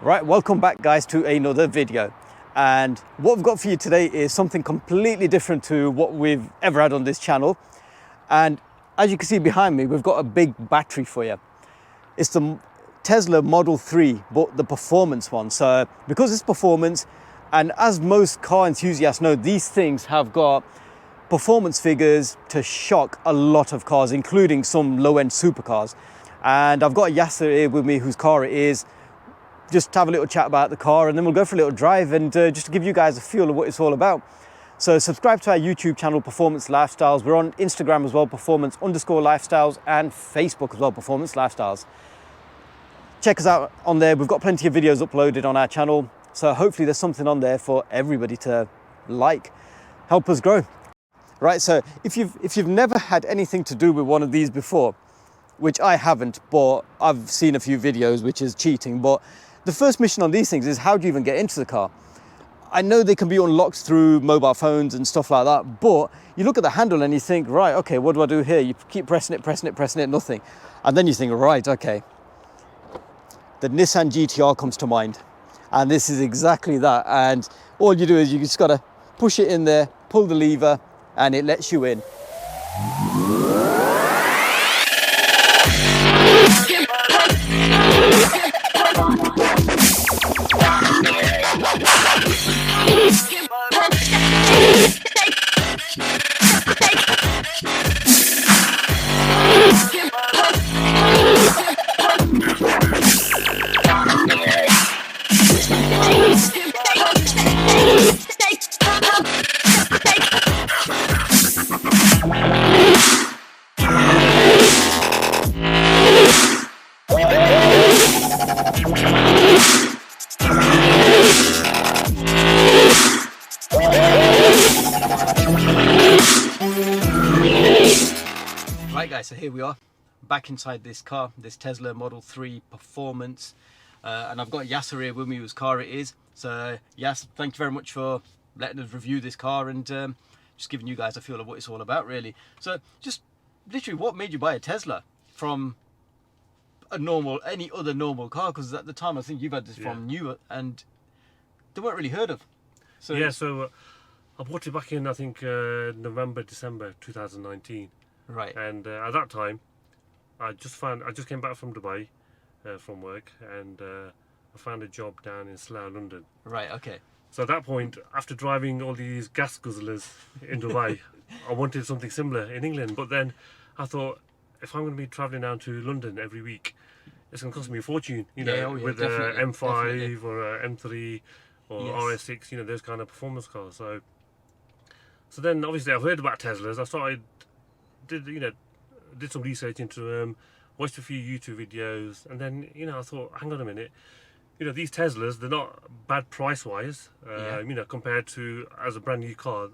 Right, welcome back guys to another video. And what we've got for you today is something completely different to what we've ever had on this channel. And as you can see behind me, we've got a big battery for you. It's the Tesla Model 3, but the performance one. So because it's performance, and as most car enthusiasts know, these things have got performance figures to shock a lot of cars, including some low-end supercars. And I've got Yasser here with me, whose car it is. Just have a little chat about the car, and then we'll go for a little drive, and just to give you guys a feel of what it's all about. So subscribe to our YouTube channel, Performance Lifestyles. We're on Instagram as well, performance_lifestyles, and Facebook as well, Performance Lifestyles. Check us out on there. We've got plenty of videos uploaded on our channel. So hopefully there's something on there for everybody to like, help us grow. Right, so if you've never had anything to do with one of these before, which I haven't, but I've seen a few videos, which is cheating, but the first mission on these things is how do you even get into the car? I know they can be unlocked through mobile phones and stuff like that, but you look at the handle and you think, right, okay, what do I do here? You keep pressing it, nothing. And then you think, right, okay. The Nissan GTR comes to mind. And this is exactly that. And all you do is you just gotta push it in there, pull the lever, and it lets you in. Right guys, so here we are back inside this car, this Tesla Model 3 Performance, and I've got Yasser here with me whose car it is. So Yas, thank you very much for letting us review this car and just giving you guys a feel of what it's all about really. So just literally, what made you buy a Tesla from any other normal car? Because at the time I think you've had this from new and they weren't really heard of. So yeah, so I bought it back in I think November, December 2019. Right. And at that time, I just came back from Dubai from work, and I found a job down in Slough, London. Right. Okay. So at that point, after driving all these gas guzzlers in Dubai, I wanted something similar in England. But then I thought, if I'm going to be travelling down to London every week, it's going to cost me a fortune. You know, with M5 or M3 or RS6, you know, those kind of performance cars. So then obviously I've heard about Teslas. I started. Did some research into them, watched a few YouTube videos, and then I thought, hang on a minute, these Teslas, they're not bad price wise, compared to as a brand new car.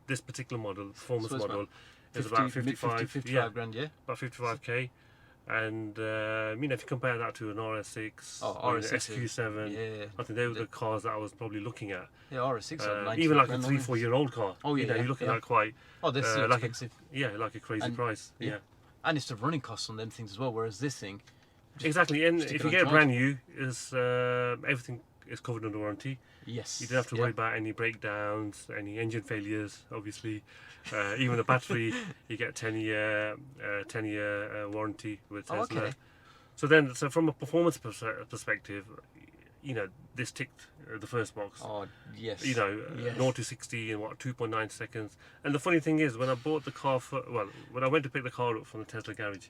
This particular model, performance model, is about 55 grand, about 55k. And if you compare that to an RS6 or an SQ7, I think they were the cars that I was probably looking at. Yeah, RS6 even like a 3-4 year old car. Oh yeah, you're looking at quite this is expensive. Like a crazy price. Yeah, and it's the running costs on them things as well. Whereas this thing, exactly. And if you get it brand new, is everything is covered under warranty. Yes, you don't have to worry about any breakdowns, any engine failures. Obviously, even the battery, you get 10-year warranty with Tesla. Okay. So from a performance perspective, this ticked the first box. Oh yes. 0 to 60 in 2.9 seconds. And the funny thing is, when I bought the car when I went to pick the car up from the Tesla garage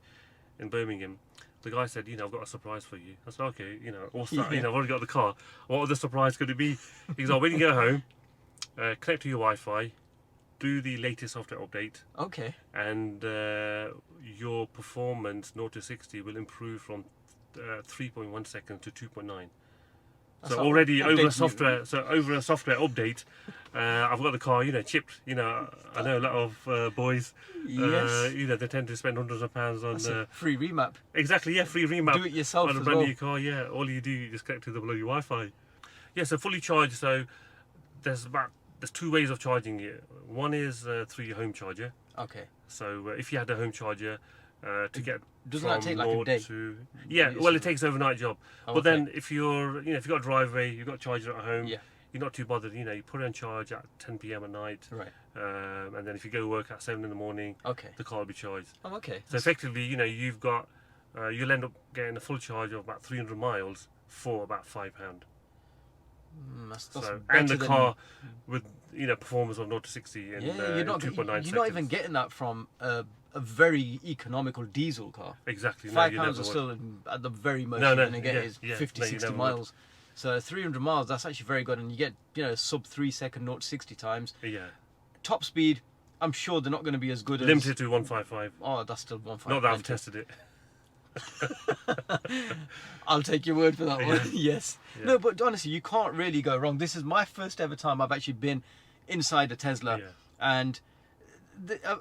in Birmingham, the guy said, I've got a surprise for you. I said, okay, I've already got the car. What other surprise could it be? He goes, when you get home, connect to your Wi-Fi, do the latest software update. Okay. And your performance 0 to 60 will improve from 3.1 seconds to 2.9. So already over a software update, I've got the car, chipped. I know a lot of boys, they tend to spend hundreds of pounds on free remap. Exactly, free remap. Do it yourself on a brand new car. Yeah, all you do is just connect to the bloody Wi-Fi. Yeah, so fully charged. So there's 2 ways of charging it. One is through your home charger. Okay. So if you had a home charger, to get Doesn't that take like a 0 day? Yeah, well, it takes overnight job. Oh, But okay. then if you're, if you've got a driveway, you've got a charger at home, Yeah. you're not too bothered. You put it on charge at 10 p.m. at night, Right. and then if you go to work at 7 in the morning, Okay. the car will be charged. Oh, okay. So effectively, you've got, you'll end up getting a full charge of about 300 miles for about £5. That's So, better and the than- car with performance of 0 to 60 in, Yeah, you're not 2.9 seconds. you're not even getting that from a very economical diesel car. Exactly. No, £5 you are never would. still at the very most No, you're no, going to get yeah, is yeah, 50, no, you 60 never miles. So 300 miles, that's actually very good, and you get sub 3 second 0 to 60 times. Yeah. Top speed, I'm sure they're not going to be as good as. Limited to 155. Oh, that's still 155. Not that I've tested it. I'll take your word for that one. Yes. Yeah. No, but honestly, you can't really go wrong. This is my first ever time I've actually been inside a Tesla, Yeah. and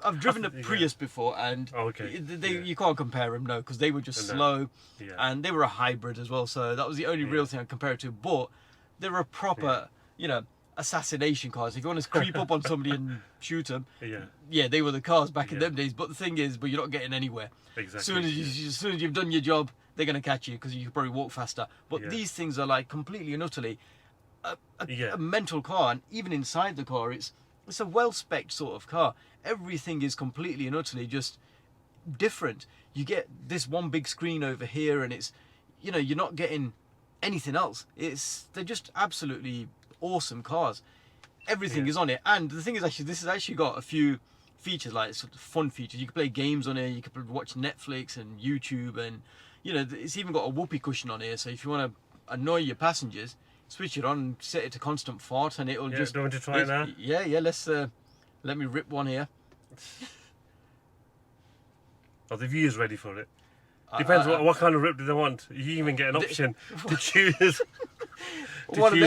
I've driven a Yeah. Prius before, and Oh, okay. Yeah. you can't compare them, no, because they were just No. slow, Yeah. and they were a hybrid as well. So that was the only real Yeah. thing I compare it to. But they were a proper, assassination cars. If you want to creep up on somebody and shoot them, Yeah. they were the cars back in Yeah. them days. But the thing is, you're not getting anywhere. Exactly. As soon as you've done your job, they're going to catch you because you can probably walk faster. But Yeah. these things are like completely and utterly Yeah. a mental car, and even inside the car, it's a well-spec'd sort of car. Everything is completely and utterly just different. You get this one big screen over here, and it's you're not getting anything else. They're just absolutely awesome cars. Everything Yeah. is on it, and the thing is, actually, this has actually got a few features, like sort of fun features. You can play games on it, you can watch Netflix and YouTube, and it's even got a whoopee cushion on here, so if you want to annoy your passengers, switch it on and set it to constant fart, and it'll Yeah, just do you want to try it now? yeah, let's let me rip one here. Are the viewers ready for it? Depends what kind of rip do they want. You even get an option to choose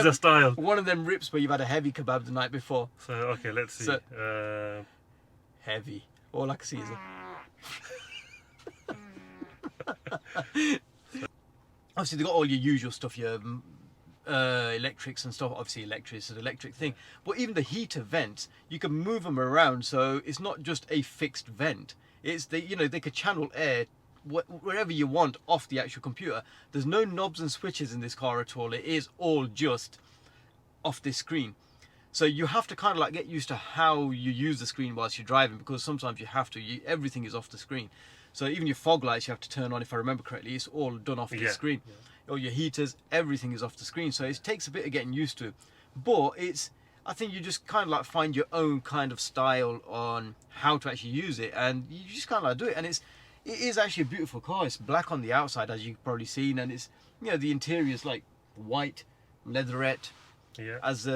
a style. One of them rips where you've had a heavy kebab the night before. So okay, let's see. So- Heavy. All I can see is obviously they've got all your usual stuff, your electrics and stuff. Obviously electric is an electric thing, but even the heater vents, you can move them around, so it's not just a fixed vent. It's they could channel air wherever you want off the actual computer. There's no knobs and switches in this car at all. It is all just off this screen. So you have to kind of like get used to how you use the screen whilst you're driving, because sometimes you have to. Everything is off the screen. So even your fog lights you have to turn on, if I remember correctly. It's all done off the screen. Or your heaters, everything is off the screen. So it takes a bit of getting used to. But I think you just kind of like find your own kind of style on how to actually use it, and you just kind of like do it. And it is actually a beautiful car. It's black on the outside, as you've probably seen, and it's the interior is like white leatherette, as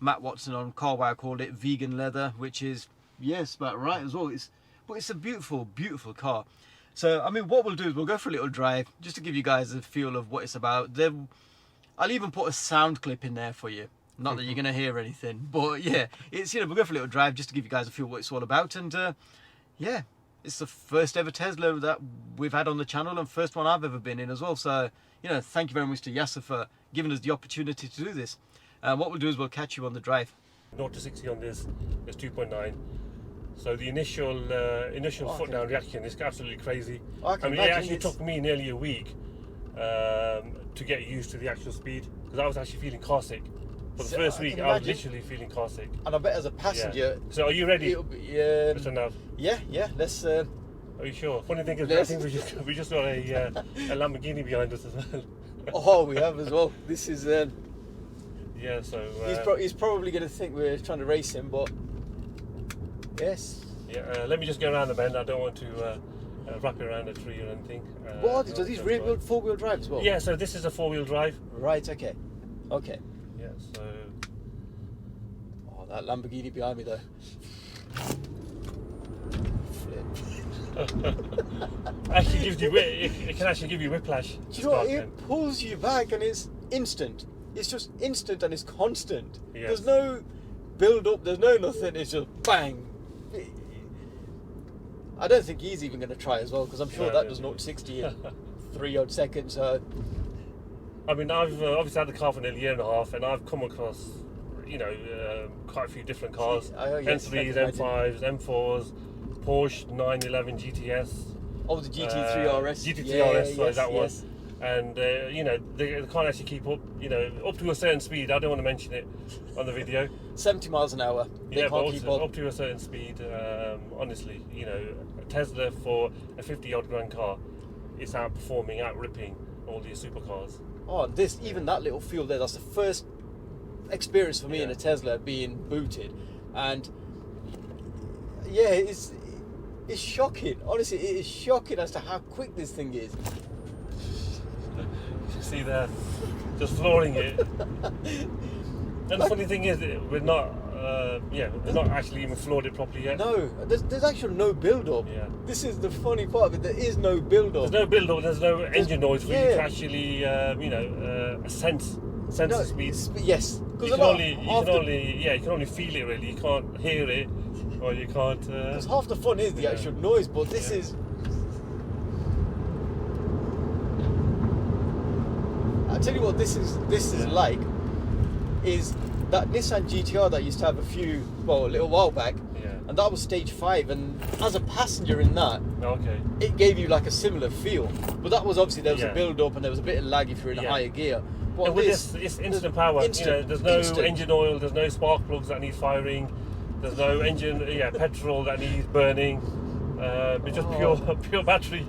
Matt Watson on CarWow called it, vegan leather, which is about right as well. But it's a beautiful car. So I mean, what we'll do is we'll go for a little drive just to give you guys a feel of what it's about. I'll even put a sound clip in there for you. Not that you're going to hear anything, but yeah, it's we'll go for a little drive just to give you guys a feel what it's all about. And it's the first ever Tesla that we've had on the channel, and first one I've ever been in as well. So thank you very much to Yasser for giving us the opportunity to do this. What we'll do is we'll catch you on the drive. 0 to 60 on this is 2.9. So the initial foot down reaction is absolutely crazy. I mean, it actually took me nearly a week to get used to the actual speed, because I was actually feeling car sick. For the first week, I was literally feeling car sick. And I bet as a passenger, So are you ready, it'll be, Mr. Nav? yeah, let's. Are you sure? Funny thing is, I Yes. think we just got a Lamborghini behind us as well. Oh, we have as well. This is. Yeah, so He's probably going to think we're trying to race him, but yes. yeah. Let me just go around the bend. I don't want to wrap it around a tree or anything. What? Does these rear-wheel, four-wheel drive as well? Yeah, so this is a 4-wheel drive. Right. Okay. Yeah, so Oh, that Lamborghini behind me though. Flip. actually gives you it can actually give you whiplash. Do you know what? It pulls you back, and it's instant. It's just instant, and it's constant. Yes. There's no build up. There's no nothing. It's just bang. I don't think he's even going to try as well, because I'm sure that does 0 to 60 in 3 odd seconds. I mean, I've obviously had the car for nearly a year and a half, and I've come across, quite a few different cars. Yes, M3s, M5s, M4s, Porsche 911 GTS, Oh, the GT3 RS. GT3 RS, sorry, yes, that one. yes. And you know, they can't actually keep up. You know, up to a certain speed. I don't want to mention it on the video. 70 miles an hour. They Yeah, can't but keep up to a certain speed. Honestly, you know, a Tesla for a 50-odd grand car is outperforming, outripping all these supercars. Oh, this even that little fuel there. That's the first experience for me in Yeah. a Tesla being booted, and yeah, it's shocking. Honestly, it is shocking as to how quick this thing is. You see there, just flooring it. And the funny thing is, we're not actually even floored it properly yet. No, there's actually no build-up. Yeah. This is the funny part of it. There is no build-up. There's no build-up. There's no engine noise for you yeah. to actually, sense the speed. Yes, You can only feel it really. You can't hear it, or you can't. Because half the fun is the Yeah. actual noise, but this Yeah. is. I'll tell you what this is Yeah. like, is that Nissan GTR that used to have a little while back, Yeah. and that was stage 5, and as a passenger in that, Okay. it gave you like a similar feel. But that was obviously, there was Yeah. a build up and there was a bit of lag if you're in a Yeah. higher gear. But And with this, it's instant power. There's no instant. engine oil. There's no spark plugs that need firing. There's no engine, petrol that needs burning. It's just pure battery.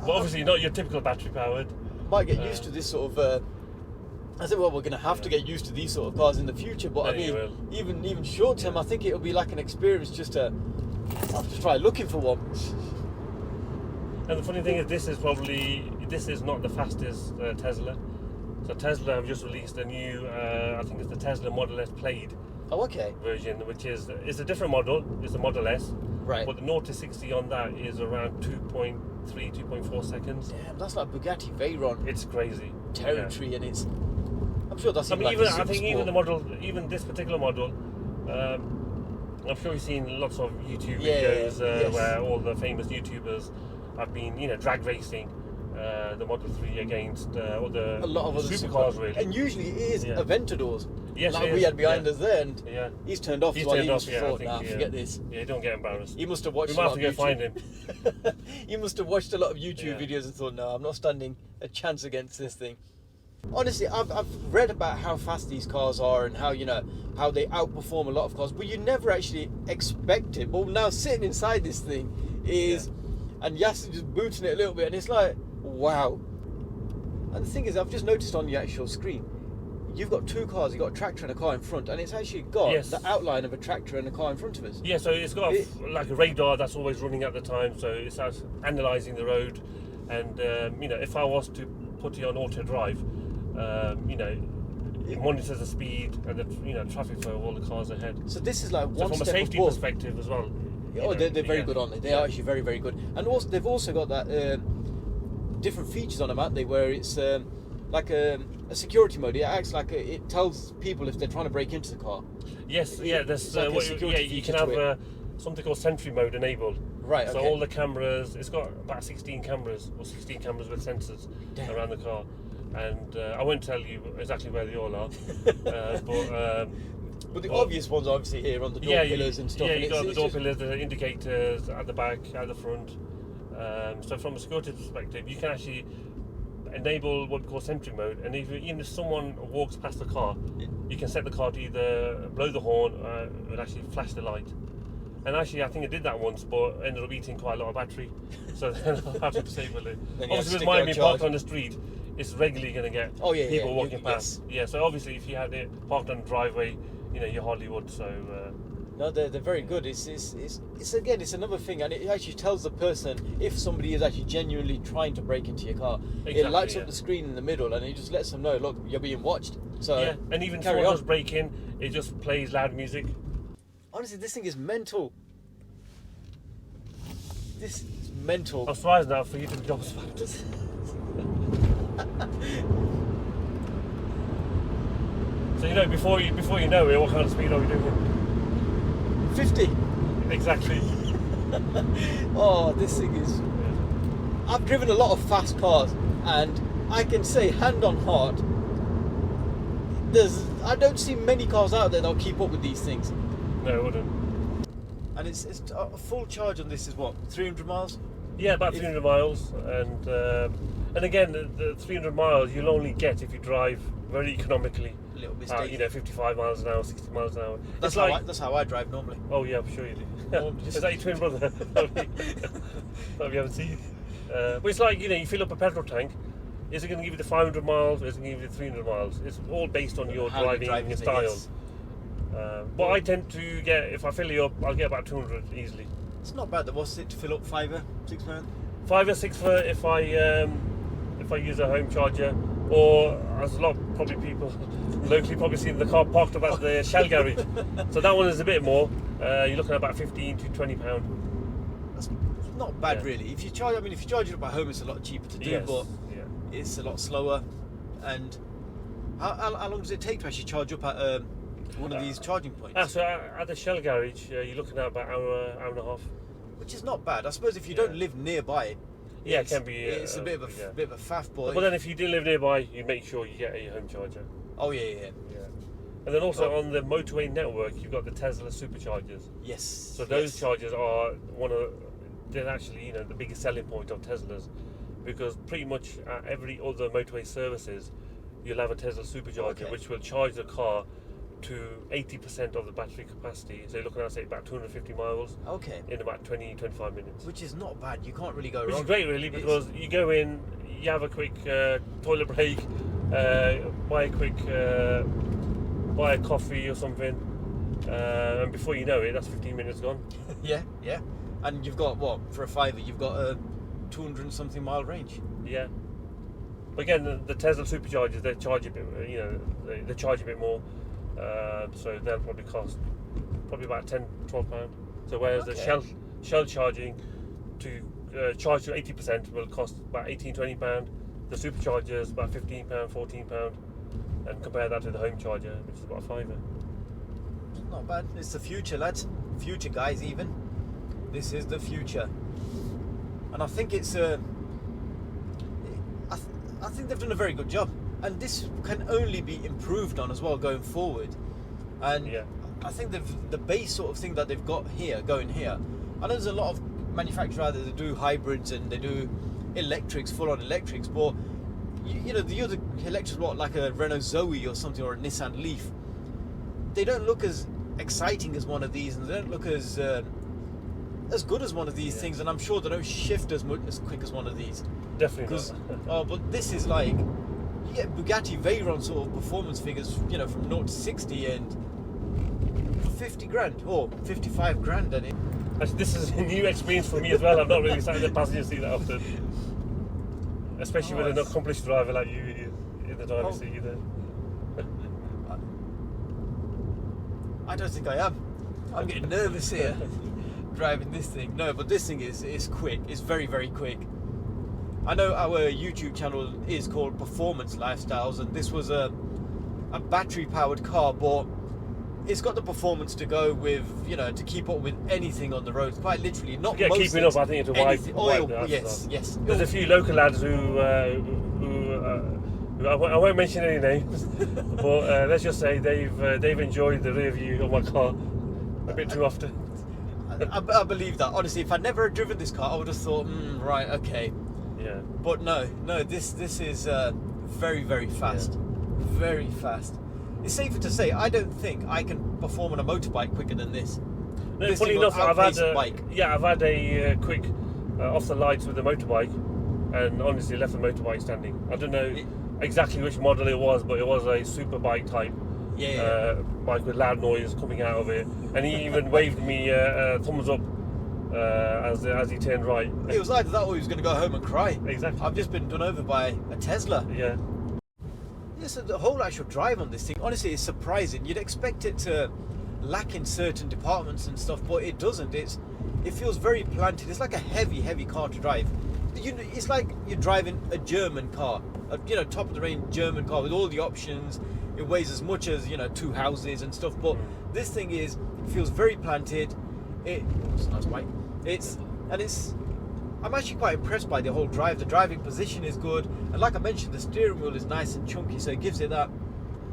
But obviously not your typical battery powered. Might get used to this sort of. I said, well, we're going to have to Yeah. get used to these sort of cars in the future. But I Yeah, you mean, even short term, I think it'll be like an experience just to. I'll just try looking for one. And the funny thing is, this is not the fastest Tesla. So Tesla have just released a new, I think it's the Tesla Model S Plaid Oh, okay. version, which is a different model. It's the Model S. Right. But the 0 to 60 on that is around 2.3, 2.4 seconds. Damn, that's like Bugatti Veyron It's crazy. territory, and it's. I'm sure that's I mean, like even a I think super even the sport. model, even this particular model, I'm sure you've seen lots of YouTube Yeah, videos yes. where all the famous YouTubers have been, drag racing the Model 3 against other A lot of other supercars, super- really. And usually it is Yeah. Aventadors. Yes, like it we is, had behind yeah. us there, and Yeah, he's turned off He's as well. turned He off, must have yeah, I thought, think, nah, yeah. forget this. Yeah, don't get embarrassed. He must have watched We a might lot have of to go find YouTube. him. He must have watched a lot of YouTube Yeah. videos and thought, no, I'm not standing a chance against this thing. Honestly, I've read about how fast these cars are and how how they outperform a lot of cars, but you never actually expect it. But now sitting inside this thing is, and Yasser just booting it a little bit, and it's like, wow. And the thing is, I've just noticed on the actual screen, you've got two cars. You've got a tractor and a car in front, and it's actually got Yes. the outline of a tractor and a car in front of us. Yeah, so it's got like a radar that's always running at the time, so it's analysing the road, and if I was to put it on auto drive, it monitors the speed and the traffic flow of all the cars ahead. So this is like So one from a step safety above. perspective as well. Oh, they're very good on it. They are actually very, very good. And also, they've also got that different features on them, haven't they? Where it's like a security mode. It acts like it tells people if they're trying to break into the car. Yes, yeah. There's It's like a security you feature can to have something called Sentry mode enabled. Right. So Okay. all the cameras, it's got about 16 cameras with sensors Damn. around the car, and I won't tell you exactly where they all are, But the obvious ones, are obviously, here on the door pillars and stuff. Yeah, and you got the it's door just- pillars, the indicators at the back, at the front. So from a security perspective, you can actually enable what we call Sentry mode, and even if someone walks past the car, you can set the car to either blow the horn or actually flash the light. And actually, I think I did that once, but ended up eating quite a lot of battery, so then I have to disable it. Then you have to Obviously, with stick it mine on being charge. parked on the street, it's regularly going to get Oh, yeah, people yeah, walking yes. past. Yeah, so obviously, if you had it parked on the driveway, you hardly would. So No, they're very good. It's again, it's another thing, and it actually tells the person if somebody is actually genuinely trying to break into your car. It Exactly, lights yeah. up the screen in the middle, and it just lets them know, look, you're being watched. So yeah, and even if carry someone on. does break in, it just plays loud music. Honestly, this thing is mental. This is mental. I'm surprised now for you to be gobsmacked. So before you know it, what kind of speed are we doing? 50. Exactly. Oh, this thing is. I've driven a lot of fast cars, and I can say, hand on heart, I don't see many cars out there that'll keep up with these things. No, it wouldn't. And it's a full charge on this is what, 300 miles? Yeah, about 300 miles, and again, the 300 miles you'll only get if you drive very economically. A little bit You know, 55 miles an hour, 60 miles an hour. That's how I drive normally. Oh yeah, I'm sure you do. Is that your twin brother? That we haven't seen. But it's like, you know, you fill up a petrol tank. Is it going to give you the 500 miles? Or is it going to give you the 300 miles? It's all based on your How you driving drive, style. yes. But I tend to get, if I fill you up, I'll get about 200 easily. It's not bad. What's it to fill up? £5, £6? 5 or 6 for if I use a home charger, or as a lot probably people locally probably seen the car parked up at the Shell garage. So that one is a bit more. You're looking at about £15 to £20. That's not bad, Yeah. really. If you charge it up at home, it's a lot cheaper to do, Yes. but Yeah. it's a lot slower. And how long does it take to actually charge up at one of these charging points? So at the Shell garage, you're looking at about hour and a half. Which is not bad. I suppose if you don't live nearby, Yeah, it can be. It's a bit of a faff, but But then if you do live nearby, you make sure you get a home charger. oh yeah. Yeah. And then also on the motorway network, you've got the Tesla superchargers. Yes. So those chargers are they're actually, you know, the biggest selling point of Teslas, because pretty much at every other motorway services, you'll have a Tesla supercharger, Okay. which will charge the car to 80% of the battery capacity. So you're looking at, say, about 250 miles Okay. in about 20-25 minutes. Which is not bad. You can't really go Which wrong. is great, really, because you go in, you have a quick toilet break, buy a coffee or something, and before you know it, that's 15 minutes gone. Yeah. And you've got what, for a £5, you've got a 200 and something mile range. Yeah. But again, the Tesla superchargers, they charge a bit, you know, they charge a bit more, so they'll probably cost about £10-12. So whereas the Shell charging to charge to 80% will cost about £18-20. The superchargers about £15, £14, and compare that to the home charger, which is about £5. Not bad. It's the future, lads. Future, guys. Even this is the future, and I think it's I think they've done a very good job, and this can only be improved on as well going forward. And Yeah. I think the base sort of thing that they've got here, going here. I know there's a lot of manufacturers out there that do hybrids and they do electrics, full-on electrics, but you know the other electrics, what, like a Renault Zoe or something, or a Nissan Leaf, they don't look as exciting as one of these, and they don't look as good as one of these things, and I'm sure they don't shift as quick as one of these. Definitely not. But this is like, you get Bugatti Veyron sort of performance figures, you know, from 0 to 60 and for 50 grand or 55 grand, and Actually, this is a new experience for me as well. I've not really sat in the passenger seat that often, especially with an accomplished driver like you in the driver's seat either. I don't think I am. I'm getting nervous here driving this thing. No, but this thing is quick. It's very, very quick. I know our YouTube channel is called Performance Lifestyles, and this was a battery powered car, but it's got the performance to go with, you know, to keep up with anything on the road. Quite literally, not Yeah, most keeping up, I think, to wipe oil. the asses Yes, off. yes. There's a few local lads who I won't mention any names, but let's just say they've enjoyed the rear view of my car a bit too often. I believe that. Honestly, if I'd never had driven this car, I would have thought, right, okay. Yeah. But no, this is very, very fast. Very fast. It's safer to say, I don't think I can perform on a motorbike quicker than this. No, This funny thing will enough, I've had outpace bike. I've had a quick off the lights with the motorbike, and honestly left the motorbike standing. I don't know exactly which model it was, but it was a super bike type bike with loud noise coming out of it, and he even waved me a thumbs up as he turned right. It was either that or he was going to go home and cry. Exactly. I've just been done over by a Tesla. Yeah. Yeah, so the whole actual drive on this thing, honestly, is surprising. You'd expect it to lack in certain departments and stuff, but it doesn't. It feels very planted. It's like a heavy, heavy car to drive. It's like you're driving a German car, a top of the range German car with all the options. It weighs as much as 2 houses and stuff, but this thing feels very planted. It's a nice bike. I'm actually quite impressed by the whole drive. The driving position is good, and like I mentioned, the steering wheel is nice and chunky, so it gives it that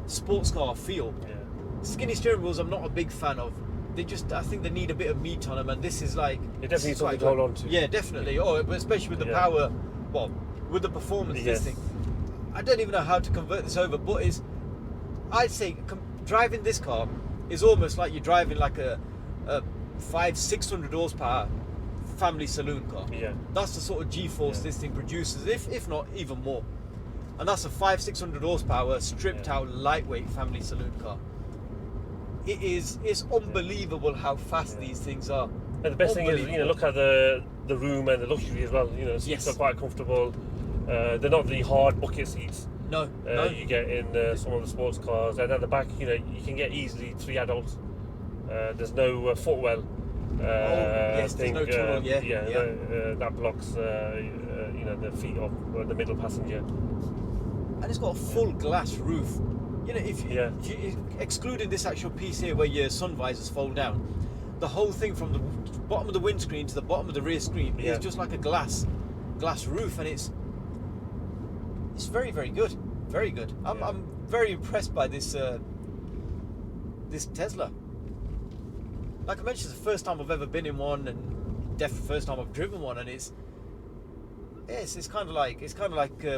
sports car feel. Yeah. Skinny steering wheels I'm not a big fan of. I think they need a bit of meat on them, and this is like It this definitely is something quite to hold good. on to. Yeah, definitely. Oh, but especially with the Yeah. power, well, with the performance, Yes. this thing. I don't even know how to convert this over, but I'd say driving this car is almost like you're driving like a 500-600 horsepower family saloon car. Yeah. That's the sort of G-force Yeah. this thing produces, if not even more. And that's a 500-600 horsepower stripped Yeah. out lightweight family saloon car. It's unbelievable how fast these things are. And the best thing is, look at the room and the luxury as well. Seats Yes. are quite comfortable. They're not the hard bucket seats No, no. you get in some of the sports cars. And at the back, you can get easily 3 adults. There's no footwell. Yes, there's no tunnel, that blocks the feet of the middle passenger. And it's got a full glass roof. If you excluding this actual piece here where your sun visors fold down, the whole thing from the bottom of the windscreen to the bottom of the rear screen is just like a glass roof, and it's very, very good, very good. I'm very impressed by this Tesla. Like I mentioned, it's the first time I've ever been in one, and definitely the first time I've driven one, and it's kind of like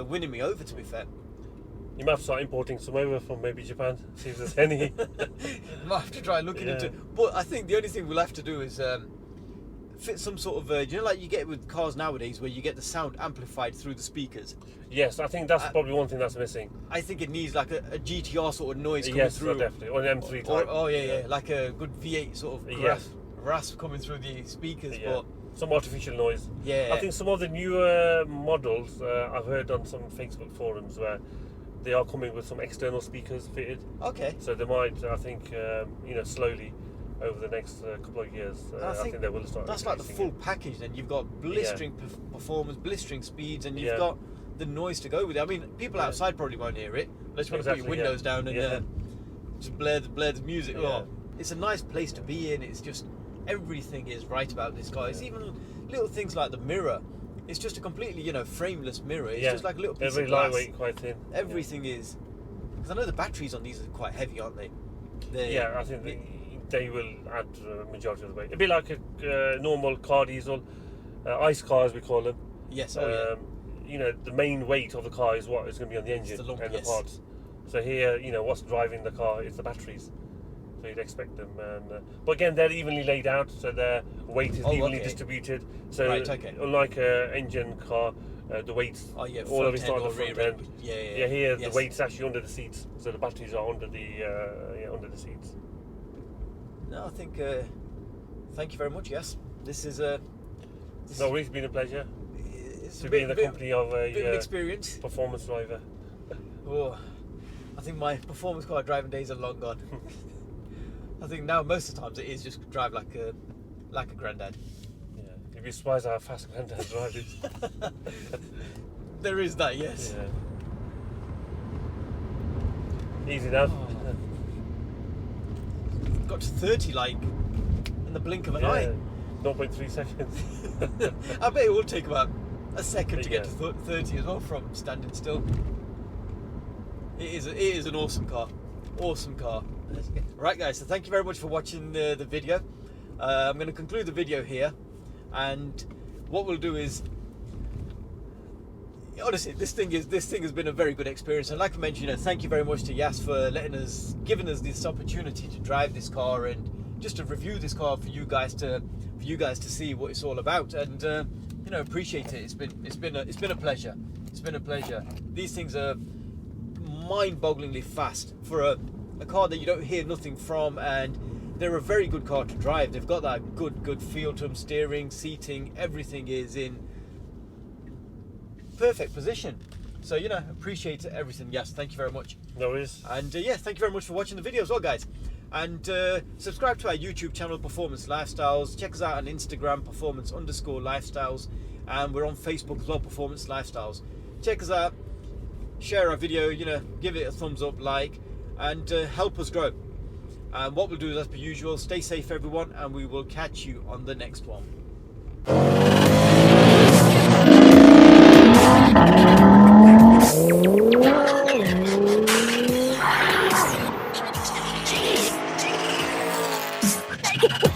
winning me over, to be fair. You might have to start importing some over from maybe Japan, see if there's any. Might have to try looking into it. But I think the only thing we'll have to do is fit some sort of, like you get with cars nowadays, where you get the sound amplified through the speakers. Yes, I think that's probably one thing that's missing. I think it needs like a GTR sort of noise coming through. Yes, definitely. Or an M3 type. Like a good V8 sort of rasp coming through the speakers. Yeah. But Some artificial noise. yeah, I think some of the newer models, I've heard on some Facebook forums where they are coming with some external speakers fitted. okay. So they might, I think, slowly over the next couple of years, I think they will start. That's like the full package. Then you've got blistering performance, blistering speeds, and you've got the noise to go with it. I mean, people outside probably won't hear it. Unless you want to put your windows down and just blare the music. Yeah. Oh, it's a nice place to be in. It's just everything is right about this car. It's even little things like the mirror. It's just a completely, frameless mirror. It's just like a little piece They're of very glass. lightweight, quite thin. Everything is. Because I know the batteries on these are quite heavy, aren't they? I think they will add a majority of the weight. A bit like a normal car diesel, ICE car as we call them. Yes. The main weight of the car is what is going to be on the engine and the parts. So here, what's driving the car is the batteries. So you'd expect them, but again, they're evenly laid out, so their weight is evenly distributed. So unlike an engine car, the weight's all of it's not on the front end. Here the weight's actually under the seats, so the batteries are under the seats. No, I think. Thank you very much. Yes, this is No, it's been a pleasure to be in the company of a bit of experience. performance driver. Oh, I think my performance car driving days are long gone. I think now most of the times it is just drive like a granddad. Yeah, you'd be surprised how fast granddad drives it. There is that, yes. Yeah. Easy enough. Got to 30 like in the blink of an eye. 0.3 seconds. I bet it will take about a second to get to 30 as well from standing still. It is an awesome car. Awesome car. Right guys, so thank you very much for watching the video. I'm going to conclude the video here, and what we'll do is, honestly, this thing has been a very good experience, and like I mentioned, thank you very much to Yas for giving us this opportunity to drive this car and just to review this car for you guys to see what it's all about, and appreciate it. It's been a pleasure. It's been a pleasure. These things are mind-bogglingly fast for a car that you don't hear nothing from, and they're a very good car to drive. They've got that good feel to them. Steering, seating, everything is in perfect position. So appreciate everything. Yes, thank you very much. No worries. And thank you very much for watching the video as well, guys. And subscribe to our YouTube channel, Performance Lifestyles. Check us out on Instagram, performance_lifestyles, and we're on Facebook as well, Performance Lifestyles. Check us out, share our video, give it a thumbs up, like, and help us grow. And what we'll do is, as per usual, stay safe everyone, and we will catch you on the next one. it.